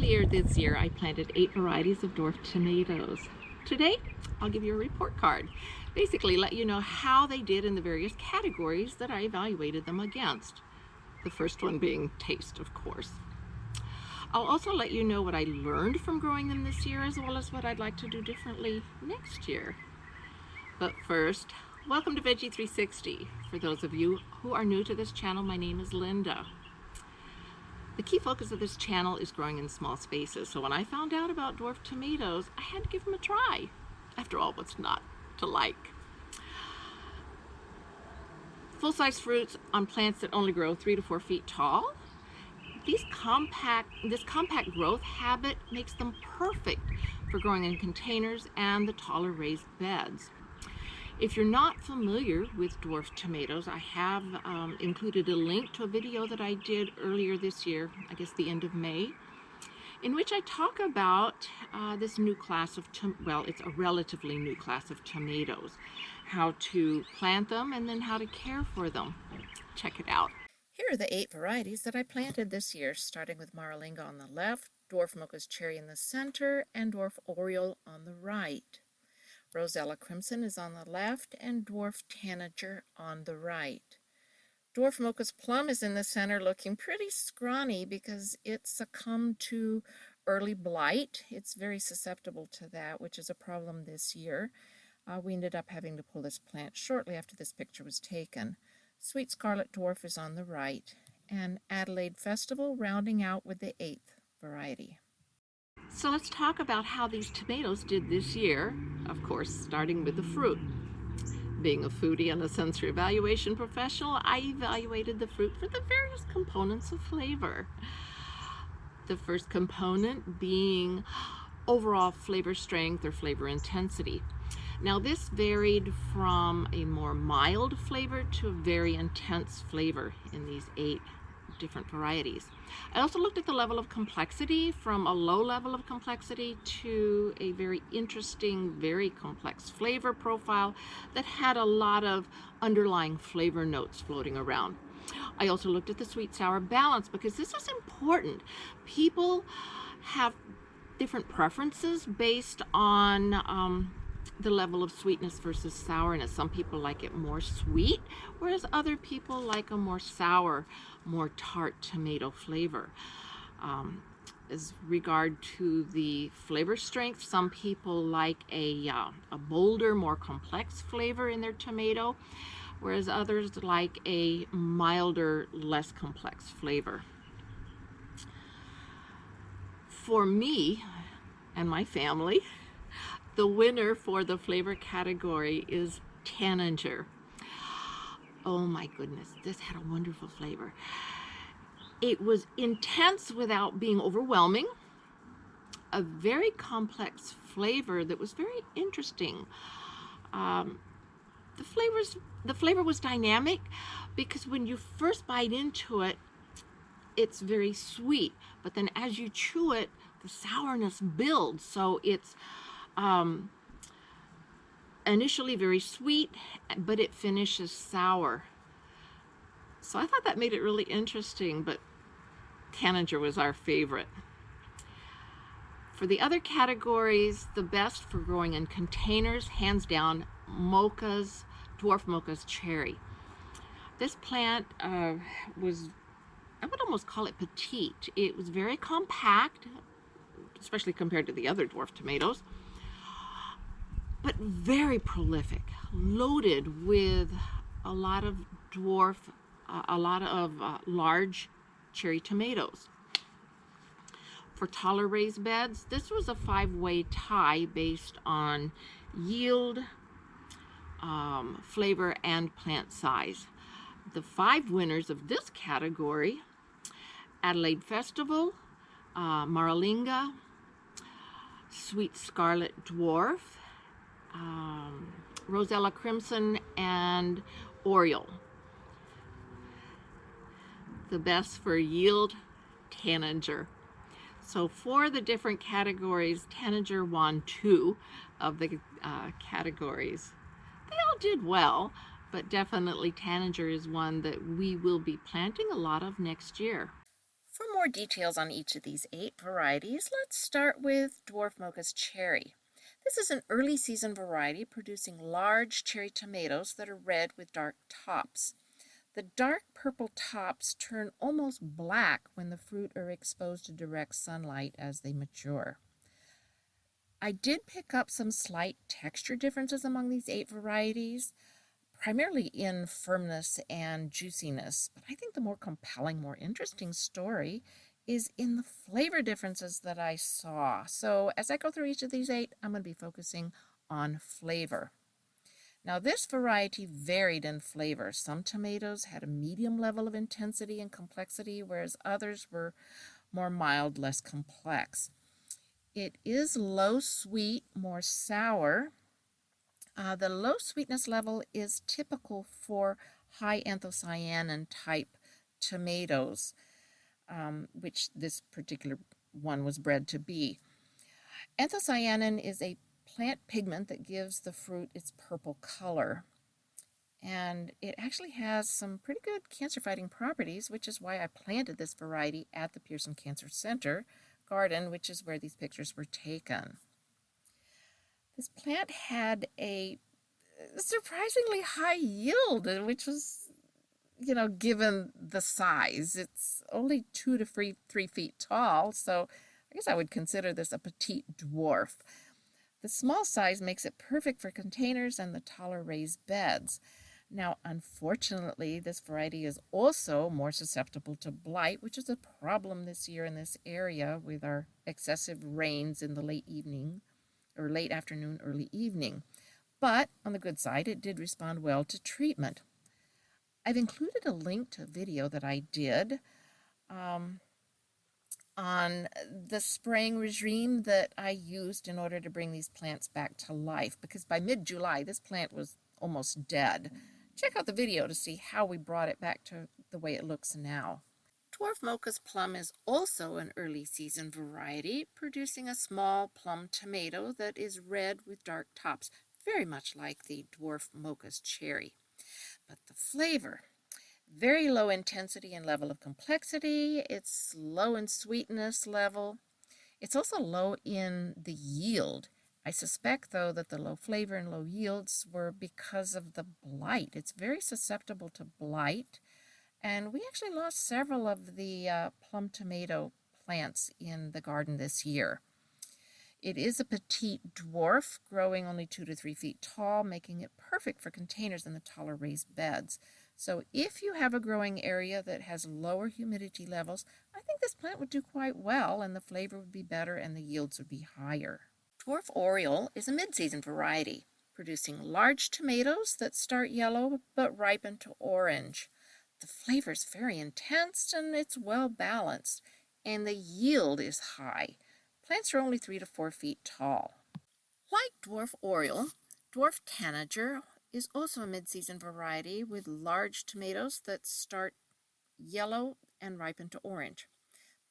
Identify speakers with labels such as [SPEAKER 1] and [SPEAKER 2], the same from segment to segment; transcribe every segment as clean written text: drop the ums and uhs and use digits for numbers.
[SPEAKER 1] Earlier this year, I planted 8 varieties of dwarf tomatoes. Today, I'll give you a report card. Basically, let you know how they did in the various categories that I evaluated them against. The first one being taste, of course. I'll also let you know what I learned from growing them this year, as well as what I'd like to do differently next year. But first, welcome to Veggy 360. For those of you who are new to this channel, my name is Linda. The key focus of this channel is growing in small spaces, so when I found out about dwarf tomatoes, I had to give them a try. After all, what's not to like? Full-size fruits on plants that only grow 3 to 4 feet tall. This compact growth habit makes them perfect for growing in containers and the taller raised beds. If you're not familiar with dwarf tomatoes, I have included a link to a video that I did earlier this year, I guess the end of May, in which I talk about this new class of, it's a relatively new class of tomatoes, how to plant them and then how to care for them. Check it out. Here are the 8 varieties that I planted this year, starting with Maralinga on the left, Dwarf Mocha's Cherry in the center, and Dwarf Oriole on the right. Rosella Crimson is on the left and Dwarf Tanager on the right. Dwarf Mocha's Plum is in the center, looking pretty scrawny because it succumbed to early blight. It's very susceptible to that, which is a problem this year. We ended up having to pull this plant shortly after this picture was taken. Sweet Scarlet Dwarf is on the right, and Adelaide Festival rounding out with the 8th variety. So let's talk about how these tomatoes did this year, of course, starting with the fruit. Being a foodie and a sensory evaluation professional, I evaluated the fruit for the various components of flavor. The first component being overall flavor strength or flavor intensity. Now this varied from a more mild flavor to a very intense flavor in these 8 different varieties. I also looked at the level of complexity, from a low level of complexity to a very interesting, very complex flavor profile that had a lot of underlying flavor notes floating around. I also looked at the sweet-sour balance because this is important. People have different preferences based on the level of sweetness versus sourness. Some people like it more sweet, whereas other people like a more sour, more tart tomato flavor. As regard to the flavor strength, some people like a bolder, more complex flavor in their tomato, whereas others like a milder, less complex flavor. For me and my family, the winner for the flavor category is Tanager. Oh my goodness, this had a wonderful flavor. It was intense without being overwhelming. A very complex flavor that was very interesting. The flavor was dynamic because when you first bite into it, it's very sweet, but then as you chew it, the sourness builds. So it's initially very sweet, but it finishes sour. So I thought that made it really interesting, but Tanager was our favorite. For the other categories, the best for growing in containers, hands down, Dwarf Mocha's Cherry. This plant was, I would almost call it petite. It was very compact, especially compared to the other dwarf tomatoes, but very prolific, loaded with a lot of large cherry tomatoes. For taller raised beds, this was a 5-way tie based on yield, flavor, and plant size. The 5 winners of this category: Adelaide Festival, Maralinga, Sweet Scarlet Dwarf, Rosella Crimson, and Oriole. The best for yield, Tanager. So for the different categories, Tanager won 2 of the categories. They all did well, but definitely Tanager is one that we will be planting a lot of next year. For more details on each of these 8 varieties, let's start with Dwarf Mocha's cherry. This is an early season variety producing large cherry tomatoes that are red with dark tops. The dark purple tops turn almost black when the fruit are exposed to direct sunlight as they mature. I did pick up some slight texture differences among these 8 varieties, primarily in firmness and juiciness, but I think the more compelling, more interesting story is in the flavor differences that I saw. So as I go through each of these 8, I'm going to be focusing on flavor. Now this variety varied in flavor. Some tomatoes had a medium level of intensity and complexity, whereas others were more mild, less complex. It is low sweet, more sour. The low sweetness level is typical for high anthocyanin type tomatoes, which this particular one was bred to be. Anthocyanin is a plant pigment that gives the fruit its purple color. And it actually has some pretty good cancer-fighting properties, which is why I planted this variety at the Pearson Cancer Center garden, which is where these pictures were taken. This plant had a surprisingly high yield, which was, given the size. It's only 2 to 3 feet tall, so I guess I would consider this a petite dwarf. The small size makes it perfect for containers and the taller raised beds. Now, unfortunately, this variety is also more susceptible to blight, which is a problem this year in this area with our excessive rains in the late evening, or late afternoon, early evening. But on the good side, it did respond well to treatment. I've included a link to a video that I did on the spraying regime that I used in order to bring these plants back to life, because by mid-July, this plant was almost dead. Check out the video to see how we brought it back to the way it looks now. Dwarf Mocha's plum is also an early season variety, producing a small plum tomato that is red with dark tops, very much like the Dwarf Mocha's cherry. But the flavor, very low intensity and level of complexity. It's low in sweetness level. It's also low in the yield. I suspect, though, that the low flavor and low yields were because of the blight. It's very susceptible to blight. And we actually lost several of the plum tomato plants in the garden this year. It is a petite dwarf, growing only 2 to 3 feet tall, making it perfect for containers in the taller raised beds. So if you have a growing area that has lower humidity levels, I think this plant would do quite well, and the flavor would be better and the yields would be higher. Dwarf Oriole is a mid-season variety, producing large tomatoes that start yellow but ripen to orange. The flavor is very intense and it's well balanced, and the yield is high. Plants are only 3 to 4 feet tall. Like Dwarf Oriole, Dwarf Tanager is also a mid-season variety with large tomatoes that start yellow and ripen to orange.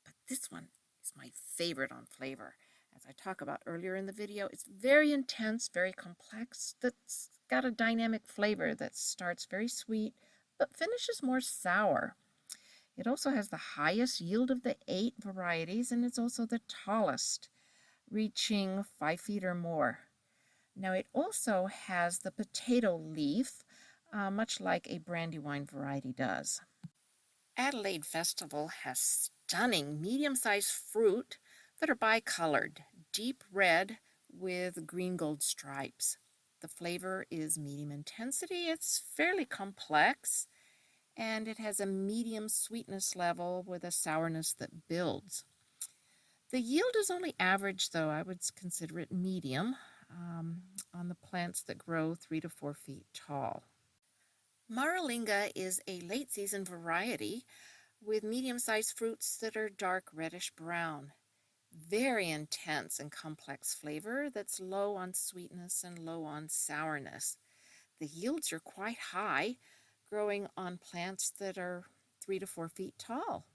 [SPEAKER 1] But this one is my favorite on flavor. As I talked about earlier in the video, it's very intense, very complex, that's got a dynamic flavor that starts very sweet but finishes more sour. It also has the highest yield of the 8 varieties, and it's also the tallest, reaching 5 feet or more. Now it also has the potato leaf, much like a brandywine variety does. Adelaide Festival has stunning medium-sized fruit that are bicolored, deep red with green gold stripes. The flavor is medium intensity. It's fairly complex, and it has a medium sweetness level with a sourness that builds. The yield is only average, though. I would consider it medium on the plants that grow 3 to 4 feet tall. Maralinga is a late season variety with medium-sized fruits that are dark reddish brown. Very intense and complex flavor that's low on sweetness and low on sourness. The yields are quite high, growing on plants that are 3 to 4 feet tall.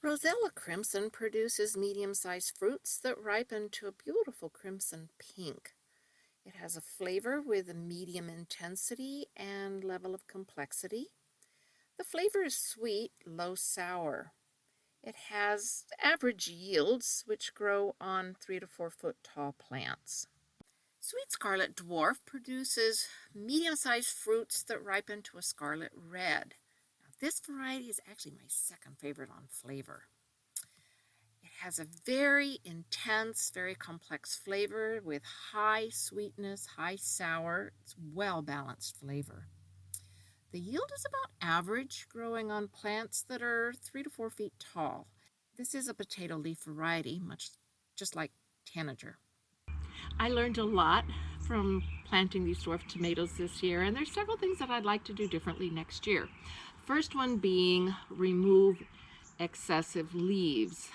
[SPEAKER 1] Rosella Crimson produces medium-sized fruits that ripen to a beautiful crimson pink. It has a flavor with a medium intensity and level of complexity. The flavor is sweet, low sour. It has average yields, which grow on 3 to 4 foot tall plants. Sweet Scarlet Dwarf produces medium-sized fruits that ripen to a scarlet red. Now, this variety is actually my second favorite on flavor. It has a very intense, very complex flavor with high sweetness, high sour. It's well-balanced flavor. The yield is about average, growing on plants that are 3 to 4 feet tall. This is a potato leaf variety, much just like Tanager. I learned a lot from planting these dwarf tomatoes this year, and there's several things that I'd like to do differently next year. First one being remove excessive leaves.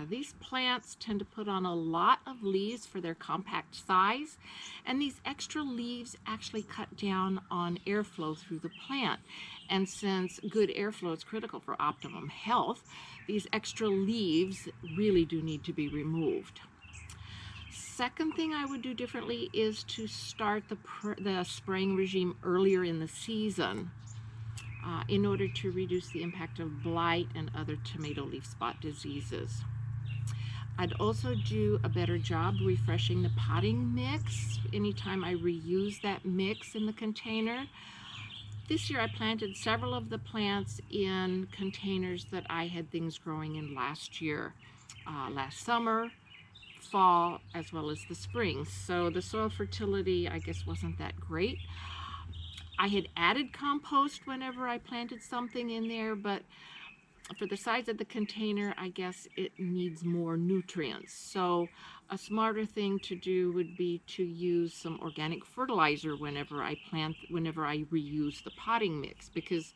[SPEAKER 1] These plants tend to put on a lot of leaves for their compact size, and these extra leaves actually cut down on airflow through the plant. And since good airflow is critical for optimum health, these extra leaves really do need to be removed. Second thing I would do differently is to start the spraying regime earlier in the season in order to reduce the impact of blight and other tomato leaf spot diseases. I'd also do a better job refreshing the potting mix anytime I reuse that mix in the container. This year I planted several of the plants in containers that I had things growing in last year, last summer, fall, as well as the spring. So the soil fertility, I guess, wasn't that great. I had added compost whenever I planted something in there, but for the size of the container, I guess it needs more nutrients. So a smarter thing to do would be to use some organic fertilizer whenever I reuse the potting mix, because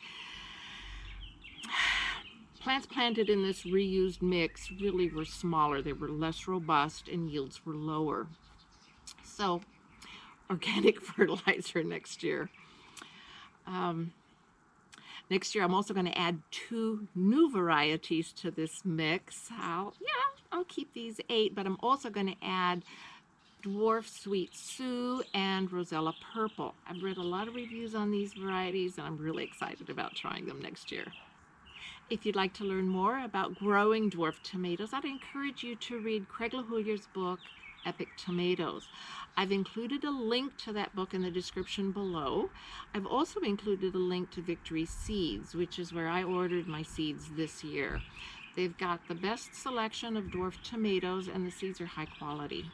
[SPEAKER 1] plants planted in this reused mix really were smaller. They were less robust and yields were lower. So organic fertilizer next year. Next year, I'm also going to add 2 new varieties to this mix. I'll keep these 8, but I'm also going to add Dwarf Sweet Sue and Rosella Purple. I've read a lot of reviews on these varieties, and I'm really excited about trying them next year. If you'd like to learn more about growing dwarf tomatoes, I'd encourage you to read Craig LaHoyer's book, Epic Tomatoes. I've included a link to that book in the description below. I've also included a link to Victory Seeds, which is where I ordered my seeds this year. They've got the best selection of dwarf tomatoes, and the seeds are high quality.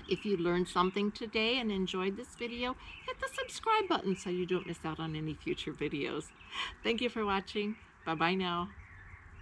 [SPEAKER 1] If you learned something today and enjoyed this video, hit the subscribe button so you don't miss out on any future videos. Thank you for watching. Bye-bye now.